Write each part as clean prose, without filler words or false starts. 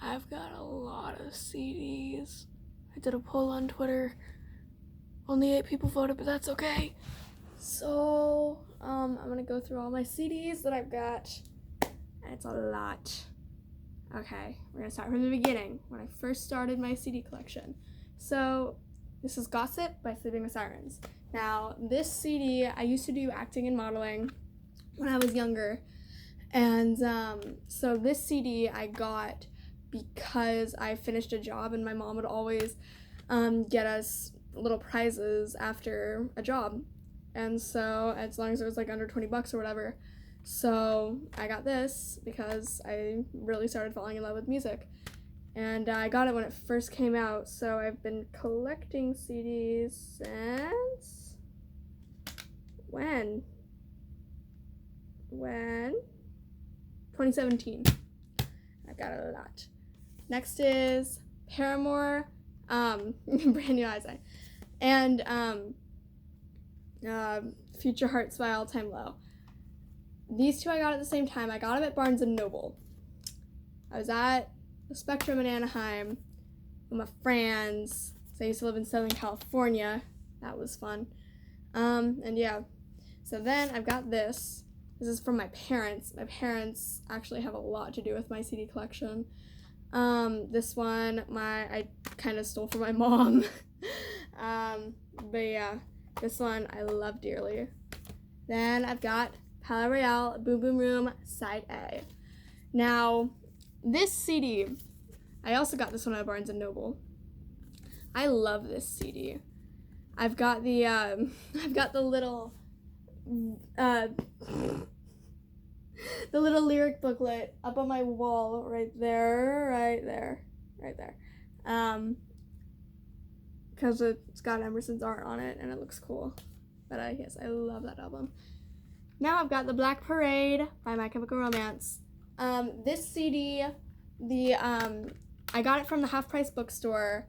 I've got a lot of CDs. I did a poll on Twitter. Only 8 people voted, but that's okay. So, I'm gonna go through all my CDs that I've got. And it's a lot. Okay, we're gonna start from the beginning, when I first started my CD collection. So, this is Gossip by Sleeping with Sirens. Now, this CD, I used to do acting and modeling when I was younger. And so this CD I got because I finished a job, and my mom would always get us little prizes after a job. And so as long as it was like under $20 or whatever. So I got this because I really started falling in love with music. And I got it when it first came out, so I've been collecting CDs since... When? 2017. I got a lot. Next is Paramore, Brand New Eyesight, and Future Hearts by All Time Low. These two I got at the same time. I got them at Barnes & Noble. I was at the Spectrum in Anaheim with my friends. So I used to live in Southern California. That was fun. And yeah. So then I've got this. This is from my parents. My parents actually have a lot to do with my CD collection. This one, I kind of stole from my mom. But yeah, this one I love dearly. Then I've got Palais Royale, Boom Boom Room, Side A. Now, this CD, I also got this one at Barnes & Noble. I love this CD. I've got the, little, the little lyric booklet up on my wall right there. Because it's got Emerson's art on it and it looks cool. But yes, I love that album. Now I've got The Black Parade by My Chemical Romance. This CD, I got it from the Half Price bookstore.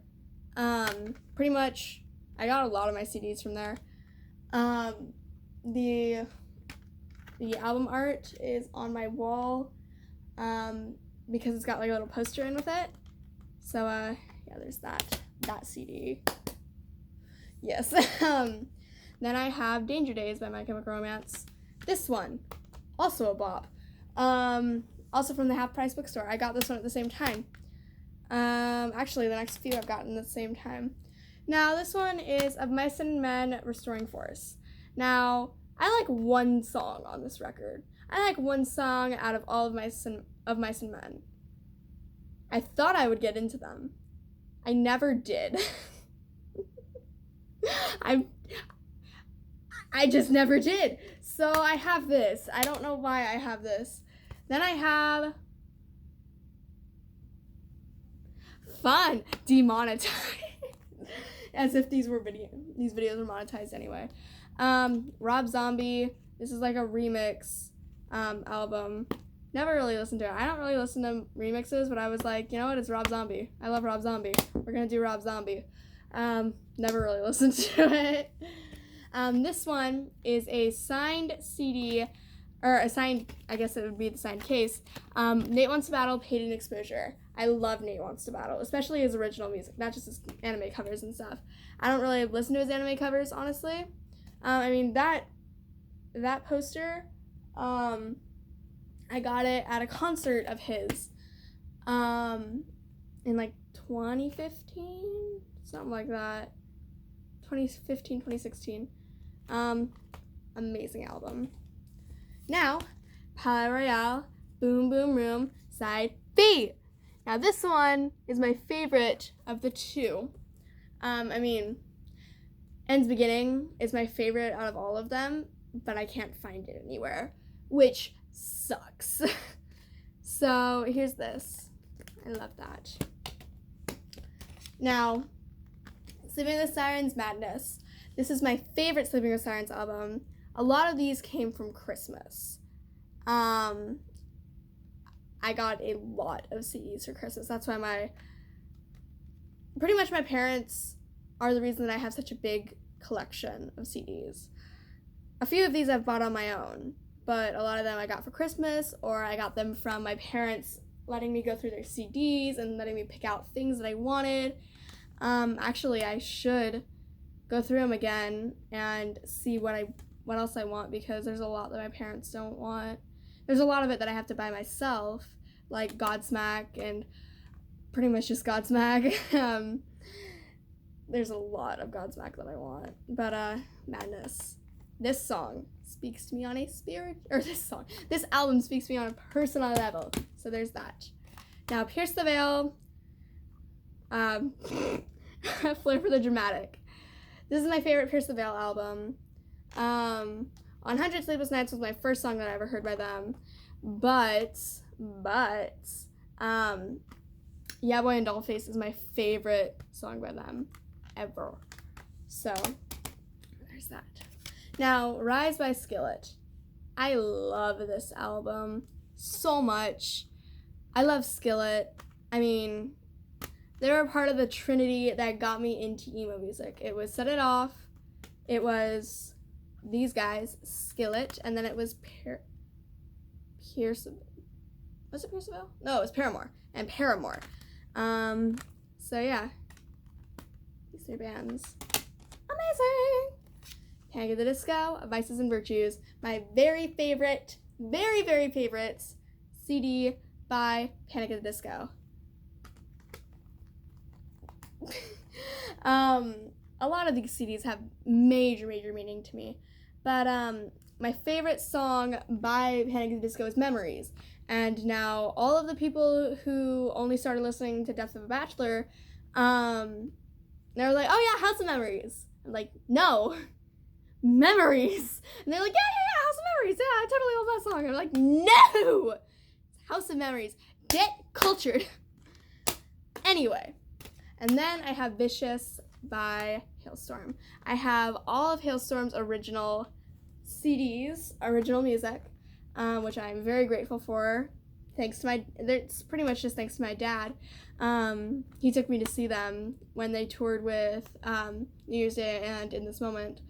Pretty much, I got a lot of my CDs from there. The album art is on my wall, because it's got like a little poster in with it. So, yeah, there's that CD. Yes. Then I have Danger Days by My Chemical Romance. This one, also a bop. Also from the Half Price bookstore. I got this one at the same time. Actually, the next few I've gotten at the same time. Now, this one is Of Mice and Men, Restoring Force. Now, I like one song on this record. I like one song out of all of Mice and Men. I thought I would get into them. I never did. I just never did. So I have this. I don't know why I have this. Then I have Fun, Demonetized. As if these videos were monetized anyway. Rob Zombie. This is like a remix album. Never really listened to it. I don't really listen to remixes, but I was like, you know what? It's Rob Zombie. I love Rob Zombie. We're gonna do Rob Zombie. Never really listened to it. This one is a signed CD, or a signed, I guess it would be the signed case. Nate Wants to Battle, Paid in Exposure. I love Nate Wants to Battle, especially his original music, not just his anime covers and stuff. I don't really listen to his anime covers, honestly. I mean, that poster, I got it at a concert of his, in like 2015, something like that. 2015, 2016. Amazing album. Now, Palais Royale, Boom Boom Room, Side B. Now, this one is my favorite of the two. I mean, End's Beginning is my favorite out of all of them, but I can't find it anywhere, which sucks. So, here's this. I love that. Now, Sleeping with Sirens, Madness. This is my favorite Sleeping with Sirens album. A lot of these came from Christmas. I got a lot of CDs for Christmas. That's why pretty much my parents are the reason that I have such a big collection of CDs. A few of these I've bought on my own, but a lot of them I got for Christmas, or I got them from my parents' letting me go through their CDs and letting me pick out things that I wanted. Actually, I should go through them again and see what else I want, because there's a lot that my parents don't want. There's a lot of it that I have to buy myself, like Godsmack and pretty much just Godsmack. There's a lot of Godsmack that I want, but madness. This song speaks to me on a this album speaks to me on a personal level. So there's that. Now, Pierce the Veil, Flair for the Dramatic. This is my favorite Pierce the Veil album. On 100 Sleepless Nights was my first song that I ever heard by them, but Yeah Boy and Dollface is my favorite song by them ever. So there's that. Now, Rise by Skillet. I love this album so much. I love Skillet. I mean, they were part of the trinity that got me into emo music. It was Set It Off, it was these guys, Skillet, and then it was was it Pierceville? No, it was Paramore. And Paramore. So yeah. These three bands. Amazing! Panic at the Disco, Vices and Virtues. My very favorite CD by Panic at the Disco. A lot of these CDs have major meaning to me. But my favorite song by Panic at the Disco is Memories. And now all of the people who only started listening to Death of a Bachelor, they're like, oh yeah, House of Memories. I'm like, no, Memories. And they're like, yeah, House of Memories. Yeah, I totally love that song. I'm like, no, House of Memories. Get cultured. Anyway, and then I have Vicious by Halestorm. I have all of Halestorm's original CDs, original music, which I'm very grateful for. It's pretty much just thanks to my dad. He took me to see them when they toured with New Year's Day and In This Moment.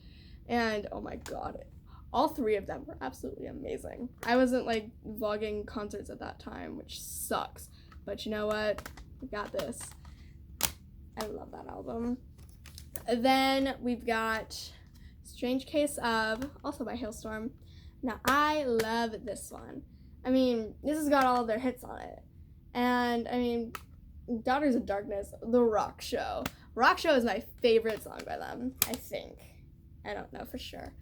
And oh my god, all three of them were absolutely amazing. I wasn't like vlogging concerts at that time, which sucks. But you know what? We got this. I love that album. Then we've got Strange Case of, also by Halestorm. Now, I love this one. I mean, this has got all of their hits on it. And, I mean, Daughters of Darkness, The Rock Show. Rock Show is my favorite song by them, I think. I don't know for sure.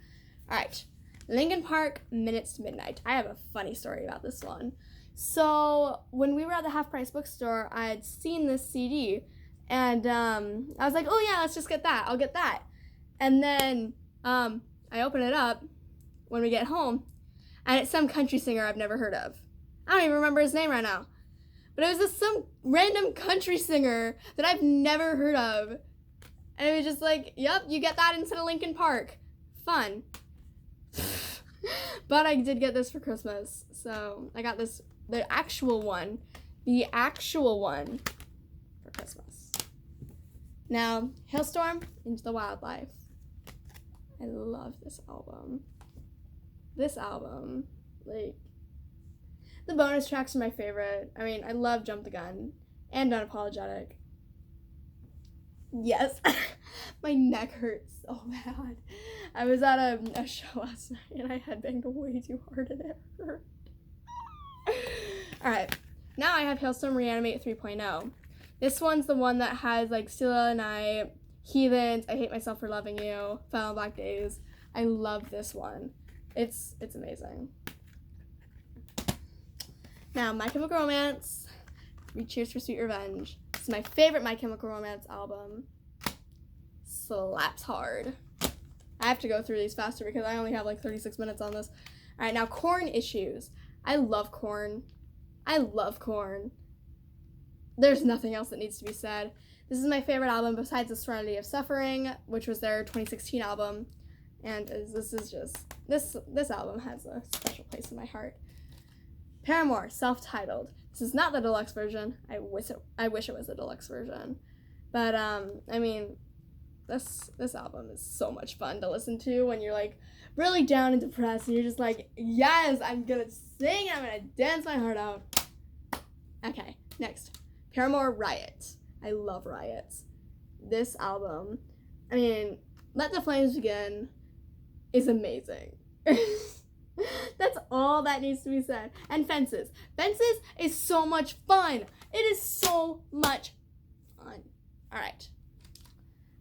Alright, Linkin Park, Minutes to Midnight. I have a funny story about this one. So, when we were at the Half Price bookstore, I had seen this CD. And I was like, oh yeah, let's just get that. I'll get that. And then I open it up when we get home, and it's some country singer I've never heard of. I don't even remember his name right now. But it was just some random country singer that I've never heard of. And it was just like, yep, you get that instead of Linkin Park. Fun. But I did get this for Christmas. So I got this, the actual one for Christmas. Now, Halestorm, Into the Wildlife. I love this album. Like, the bonus tracks are my favorite. I mean, I love Jump the Gun and Unapologetic. Yes, my neck hurts so bad. I was at a show last night and I headbanged way too hard and it hurt. Alright, now I have Halestorm Reanimate 3.0. This one's the one that has like Still at Night, Heathens, I Hate Myself for Loving You, Fell on Black Days. I love this one. It's amazing. Now, My Chemical Romance, Three Cheers for Sweet Revenge. This is my favorite My Chemical Romance album. Slaps hard. I have to go through these faster because I only have like 36 minutes on this. Alright, now Korn Issues. I love Korn. There's nothing else that needs to be said. This is my favorite album besides The Serenity of Suffering, which was their 2016 album. And this album has a special place in my heart. Paramore, Self-Titled. This is not the deluxe version. I wish it was the deluxe version. But, I mean, this album is so much fun to listen to when you're, like, really down and depressed, and you're just like, yes, I'm gonna sing, I'm gonna dance my heart out. Okay, next. Paramore Riot. I love Riot. This album, I mean, Let the Flames Begin is amazing. That's all that needs to be said. And Fences. Fences is so much fun. It is so much fun. All right.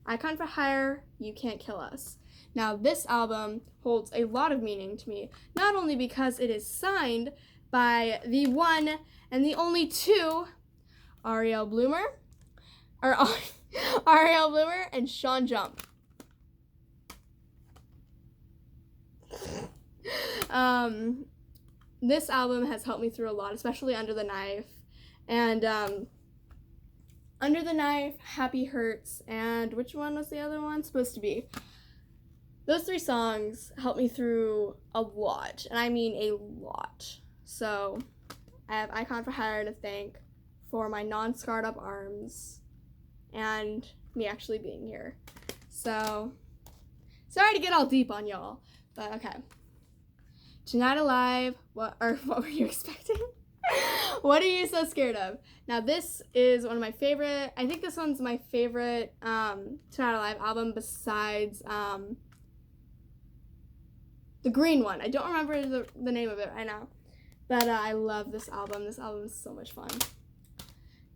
Icon for Hire, You Can't Kill Us. Now, this album holds a lot of meaning to me, not only because it is signed by the one and the only two, Ariel Bloomer and Sean Jump. This album has helped me through a lot, especially Under the Knife. And Under the Knife, Happy Hurts, and which one was the other one? Supposed to Be. Those 3 songs helped me through a lot, and I mean a lot. So I have Icon for Hire to thank for my non-scarred up arms and me actually being here. So sorry to get all deep on y'all, but okay. Tonight Alive, what were you expecting? What are you so scared of? Now this is one of my favorite, I think this one's my favorite Tonight Alive album besides the green one. I don't remember the name of it right now, but I love this album. This album is so much fun.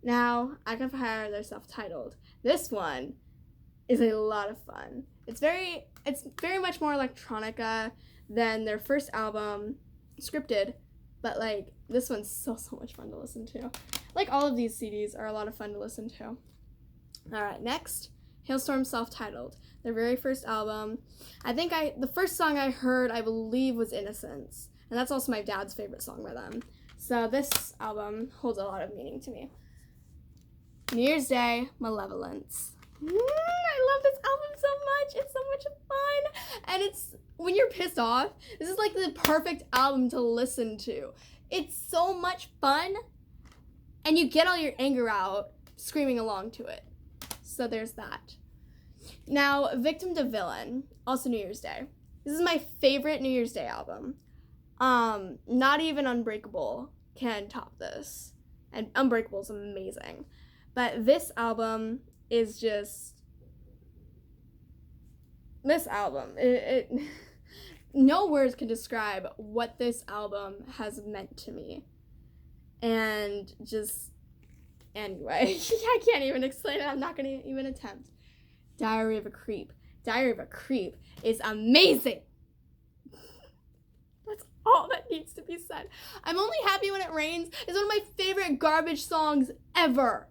Now, Icon for Hire, they're self-titled. This one is a lot of fun. It's very much more electronica than their first album, Scripted, but like this one's so much fun to listen to. Like all of these CDs are a lot of fun to listen to. All right, next, Hailstorm self-titled. Their very first album. The first song I heard, I believe, was Innocence, and that's also my dad's favorite song by them. So this album holds a lot of meaning to me. New Year's Day, Malevolence. I love this album so much. It's so much fun. And it's, when you're pissed off, this is like the perfect album to listen to. It's so much fun. And you get all your anger out screaming along to it. So there's that. Now, Victim to Villain, also New Year's Day. This is my favorite New Year's Day album. Not even Unbreakable can top this. And Unbreakable is amazing. But this album is just, this album, no words can describe what this album has meant to me. And just, anyway, I can't even explain it. I'm not going to even attempt. Diary of a Creep. Diary of a Creep is amazing. That's all that needs to be said. I'm Only Happy When It Rains is one of my favorite garbage songs ever.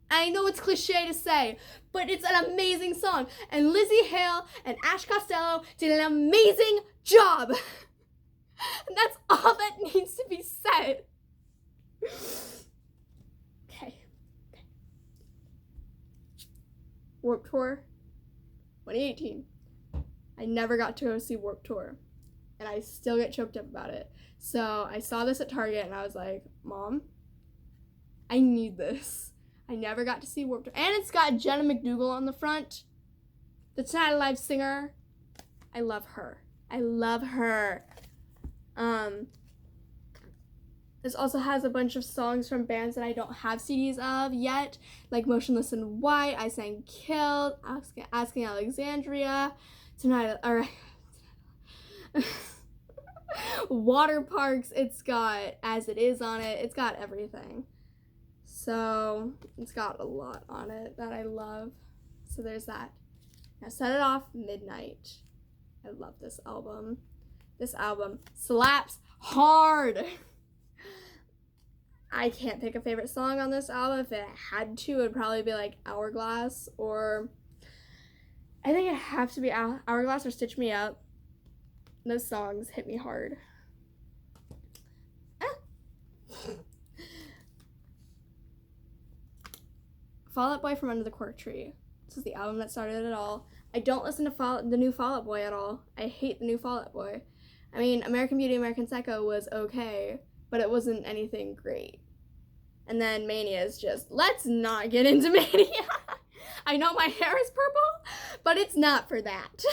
I know it's cliche to say, but it's an amazing song. And Lizzie Hale and Ash Costello did an amazing job. And that's all that needs to be said. Okay. Warped Tour 2018. I never got to go see Warped Tour, and I still get choked up about it. So I saw this at Target, and I was like, Mom, I need this. I never got to see Warped Tour. And it's got Jenna McDougall on the front, the Tonight Alive singer. I love her. I love her. This also has a bunch of songs from bands that I don't have CDs of yet, like Motionless in White, I Sang Killed, Asking Alexandria, Water Parks. It's got As It Is on it. It's got everything. So it's got a lot on it that I love. So there's that. Now Set It Off, Midnight. I love this album. This album slaps hard. I can't pick a favorite song on this album. If it had to, it would probably be like Hourglass, or I think it'd have to be Hourglass or Stitch Me Up. Those songs hit me hard. Fall Out Boy from Under the Cork Tree. This is the album that started it all. I don't listen to the new Fall Out Boy at all. I hate the new Fall Out Boy. I mean, American Beauty, American Psycho was okay, but it wasn't anything great. And then Mania is just, let's not get into Mania. I know my hair is purple, but it's not for that.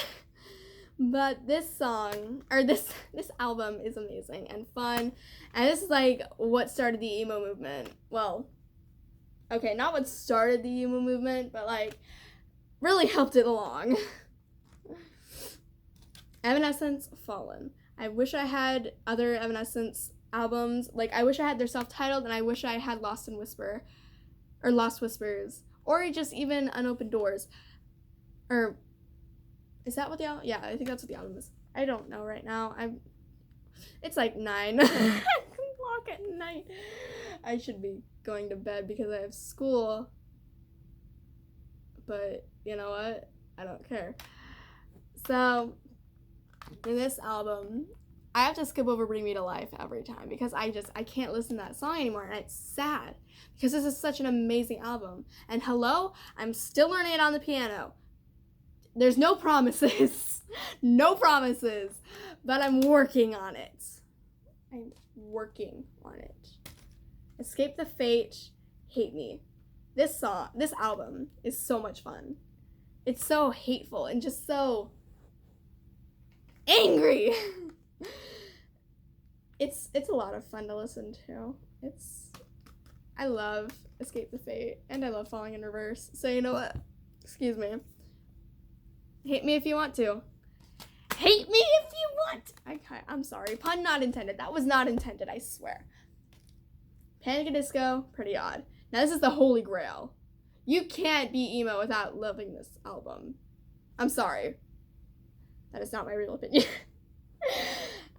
But this song, or this album is amazing and fun. And this is like what started the emo movement. Well, okay, not what started the emo movement, but like really helped it along. Evanescence, Fallen. I wish I had other Evanescence albums. Like, I wish I had their self-titled, and I wish I had Lost Whispers, or just even Unopened Doors. Or, is that what the album? Yeah, I think that's what the album is. I don't know right now. It's like 9 o'clock at night. I should be going to bed because I have school. But, you know what? I don't care. So, in this album, I have to skip over Bring Me to Life every time because I can't listen to that song anymore, and it's sad because this is such an amazing album. And Hello, I'm still learning it on the piano. There's no promises, but I'm working on it. Escape the Fate, Hate Me. This album is so much fun. It's so hateful and just so angry. It's a lot of fun to listen to. I love Escape the Fate, and I love Falling in Reverse. So you know what? Excuse me. Hate me if you want to. Hate me if you want. I'm sorry. Pun not intended. That was not intended, I swear. Panic at Disco, Pretty Odd. Now this is the holy grail. You can't be emo without loving this album. I'm sorry. That is not my real opinion.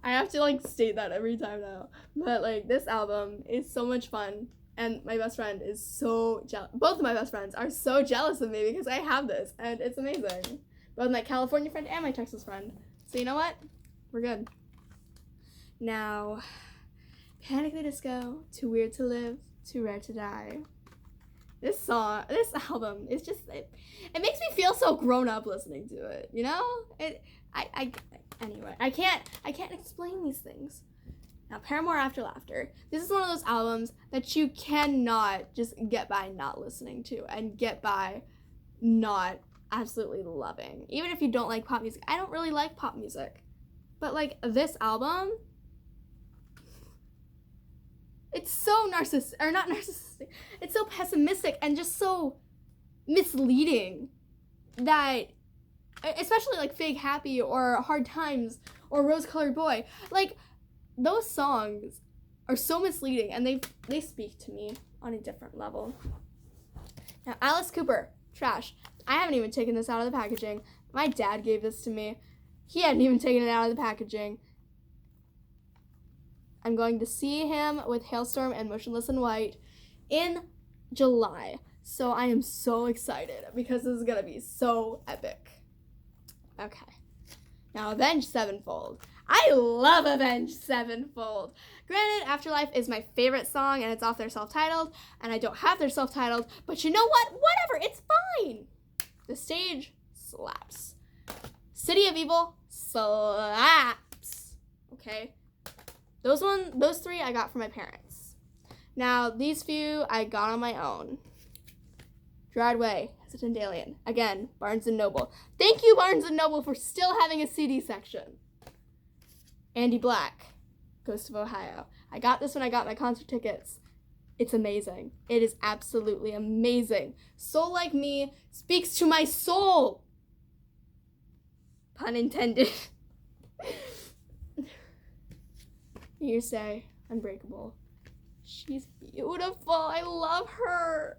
I have to like state that every time now. But like this album is so much fun, and my best friend is so jealous. Both of my best friends are so jealous of me because I have this, and it's amazing. Both my California friend and my Texas friend. So you know what? We're good. Now, Panic at the Disco, Too Weird to Live, Too Rare to Die. This album is just, it makes me feel so grown up listening to it, you know? Anyway, I can't explain these things. Now, Paramore After Laughter. This is one of those albums that you cannot just get by not listening to and get by not absolutely loving. Even if you don't like pop music. I don't really like pop music. But like this album, it's so not narcissistic. It's so pessimistic and just so misleading that, especially like Fake Happy or Hard Times or Rose Colored Boy, like those songs are so misleading, and they speak to me on a different level. Now, Alice Cooper, Trash. I haven't even taken this out of the packaging. My dad gave this to me. He hadn't even taken it out of the packaging. I'm going to see him with Hailstorm and Motionless in White in July. So I am so excited because this is going to be so epic. Okay. Now, Avenged Sevenfold. I love Avenged Sevenfold. Granted, Afterlife is my favorite song, and it's off their self-titled, and I don't have their self-titled, but you know what? Whatever, it's fine. The stage slaps. City of Evil slaps. Okay? Those three I got from my parents. Now, these few I got on my own. Gerard Way, Hesitant Alien. Again, Barnes & Noble. Thank you, Barnes & Noble, for still having a CD section. Andy Black, Ghost of Ohio. I got this when I got my concert tickets. It's amazing. It is absolutely amazing. Soul Like Me speaks to my soul. Pun intended. You say Unbreakable. She's beautiful. I love her.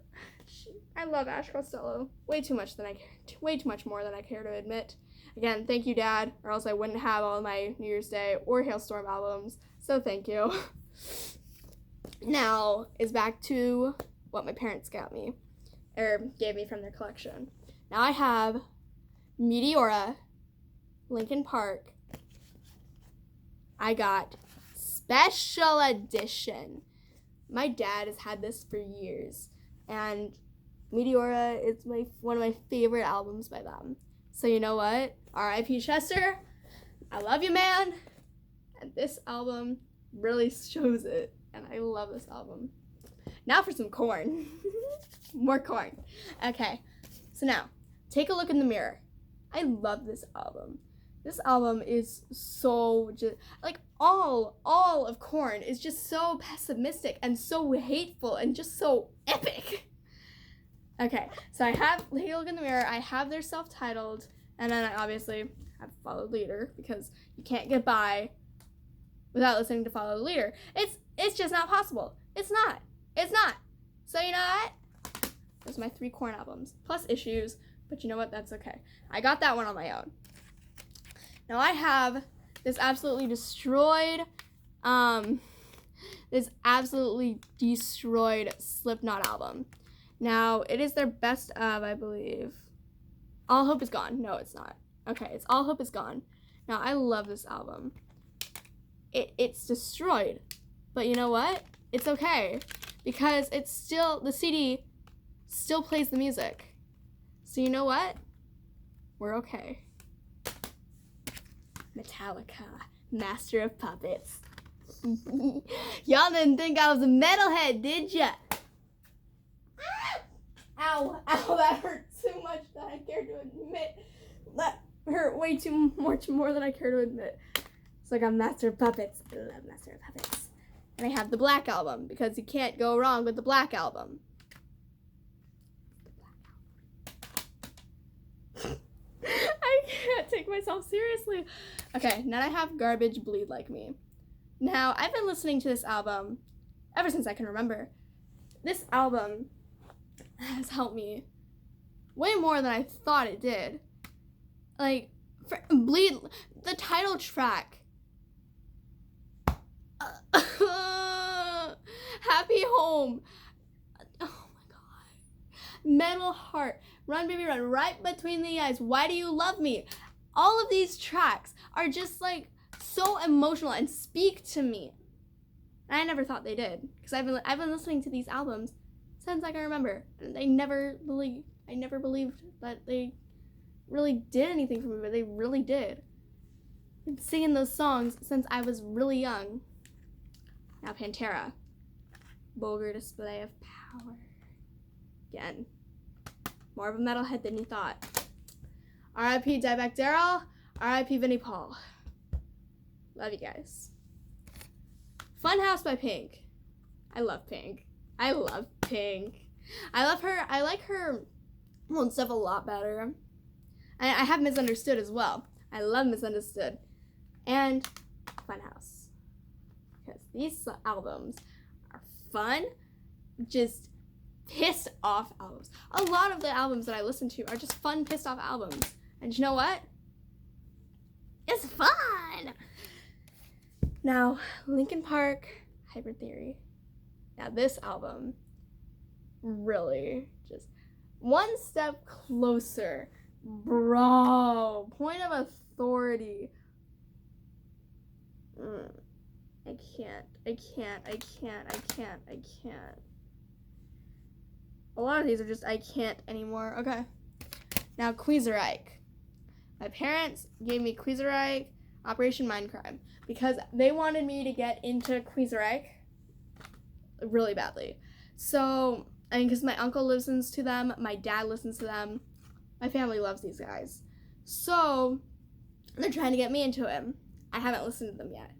I love Ash Costello way too much more than I care to admit. Again, thank you, Dad, or else I wouldn't have all my New Year's Day or Hailstorm albums. So thank you. Now is back to what my parents got me, or gave me from their collection. Now I have Meteora, Linkin Park. I got Special Edition. My dad has had this for years, and Meteora is one of my favorite albums by them. So you know what? R.I.P. Chester, I love you, man. And this album really shows it, and I love this album. Now for some Korn. More Korn. Okay, so now, Take a Look in the Mirror. I love this album. This album is so just like all of Korn is just so pessimistic and so hateful and just so epic. Okay, so I have Take a Look in the Mirror. I have their self-titled, and then I obviously have Follow the Leader because you can't get by without listening to Follow the Leader. It's just not possible. It's not. So you know what? Those are my 3 Korn albums plus Issues, but you know what? That's okay. I got that one on my own. Now I have this absolutely destroyed Slipknot album. Now it is their best of, I believe. All Hope Is Gone. No, it's not. Okay, it's All Hope Is Gone. Now I love this album. It's destroyed, but you know what? It's okay because it's still, the CD still plays the music. So you know what? We're okay. Metallica, Master of Puppets. Y'all didn't think I was a metalhead, did ya? Ow, that hurt too much that I care to admit. That hurt way too much more than I care to admit. It's like I'm Master of Puppets. I love Master of Puppets. And I have the Black Album because you can't go wrong with the Black Album. I can't take myself seriously. Okay, now I have Garbage, Bleed Like Me. Now, I've been listening to this album ever since I can remember. This album has helped me way more than I thought it did. Like, Bleed, the title track. Happy Home. Oh my god. Metal Heart. Run Baby Run. Right Between the Eyes. Why Do You Love Me? All of these tracks are just like so emotional and speak to me. And I never thought they did, because I've been listening to these albums since I can remember. And I never believed that they really did anything for me, but they really did. I've been singing those songs since I was really young. Now Pantera. Vulgar display of power. Again, more of a metalhead than you thought. R.I.P. Dimebag Darrell. R.I.P. Vinnie Paul. Love you guys. Funhouse by Pink. I love Pink. I love her. I like her old stuff a lot better. I have Misunderstood as well. I love Misunderstood. And Funhouse. Because these albums are fun, just pissed off albums. A lot of the albums that I listen to are just fun, pissed off albums. And you know what? It's fun! Now, Linkin Park, Hybrid Theory. Now this album really just one step closer. Bro, point of authority. I can't. A lot of these are just, I can't anymore. Okay. Now, Queensryche. My parents gave me Queensryche, Operation Mindcrime, because they wanted me to get into Queensryche really badly. So, I mean, because my uncle listens to them, my dad listens to them, my family loves these guys. So, they're trying to get me into him. I haven't listened to them yet,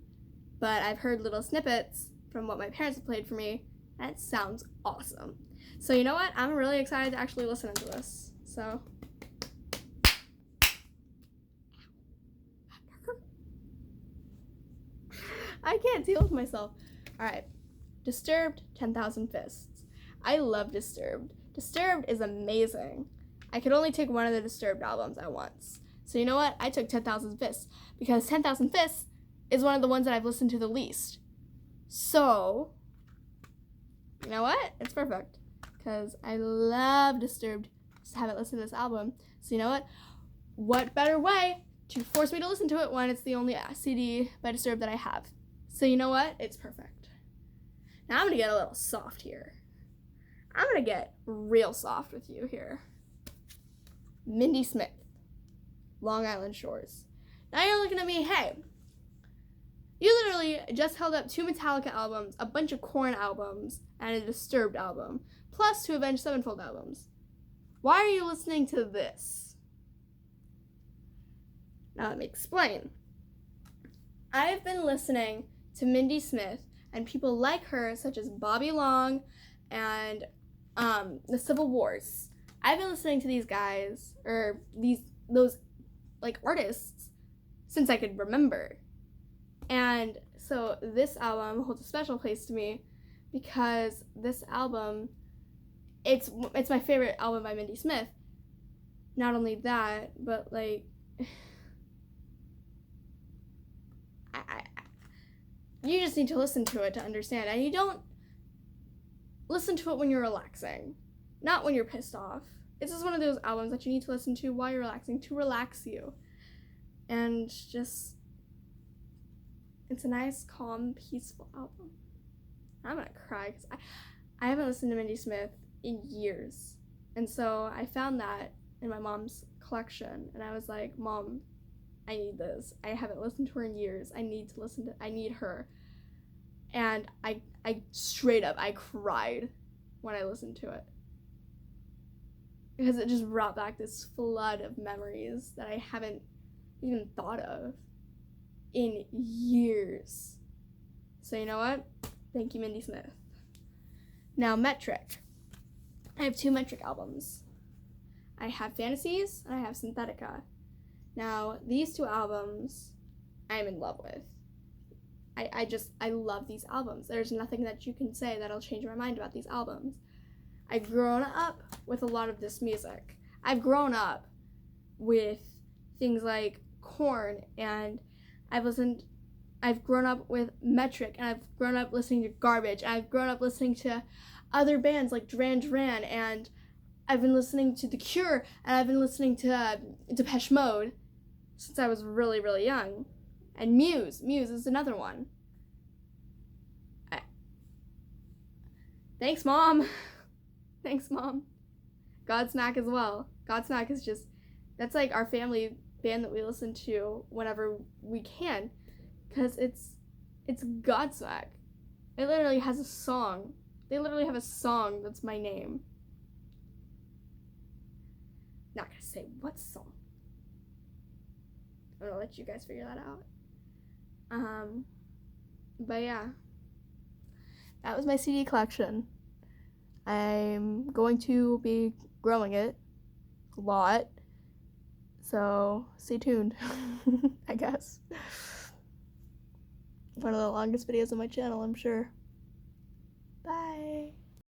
but I've heard little snippets from what my parents have played for me, and it sounds awesome. So, you know what? I'm really excited to actually listen to this. So, I can't deal with myself. Alright. Disturbed, 10,000 Fists. I love Disturbed. Disturbed is amazing. I could only take one of the Disturbed albums at once. So you know what? I took 10,000 Fists because 10,000 Fists is one of the ones that I've listened to the least. So, you know what? It's perfect because I love Disturbed. Just haven't listened to this album. So you know what? What better way to force me to listen to it when it's the only CD by Disturbed that I have? So you know what? It's perfect. Now I'm gonna get a little soft here. I'm gonna get real soft with you here. Mindy Smith, Long Island Shores. Now you're looking at me, hey, you literally just held up 2 Metallica albums, a bunch of Korn albums, and a Disturbed album, plus 2 Avenged Sevenfold albums. Why are you listening to this? Now let me explain. I've been listening to Mindy Smith and people like her, such as Bobby Long and the Civil Wars. I've been listening to these guys, or those like artists, since I could remember. And so this album holds a special place to me because this album, it's my favorite album by Mindy Smith. Not only that, but like you just need to listen to it to understand. And you don't listen to it when you're relaxing, not when you're pissed off. It's just one of those albums that you need to listen to while you're relaxing, to relax you. And just, it's a nice, calm, peaceful album. I'm gonna cry because I haven't listened to Mindy Smith in years. And so I found that in my mom's collection, and I was like, Mom, I need this. I haven't listened to her in years. I need her. And I straight up, I cried when I listened to it. Because it just brought back this flood of memories that I haven't even thought of in years. So you know what? Thank you, Mindy Smith. Now, Metric. I have 2 Metric albums. I have Fantasies and I have Synthetica. Now, these 2 albums I'm in love with. I love these albums. There's nothing that you can say that'll change my mind about these albums. I've grown up with a lot of this music. I've grown up with things like Korn, and I've grown up with Metric, and I've grown up listening to Garbage, and I've grown up listening to other bands like Duran Duran, and I've been listening to The Cure, and I've been listening to Depeche Mode since I was really, really young. And Muse is another one. Thanks, Mom. Thanks, Mom. Godsmack as well. Godsmack is just, that's like our family band that we listen to whenever we can, because it's Godsmack. It literally has a song. They literally have a song that's my name. Not gonna say what song. I'm gonna let you guys figure that out. But yeah, that was my CD collection. I'm going to be growing it a lot, so stay tuned. I guess one of the longest videos on my channel, I'm sure. Bye.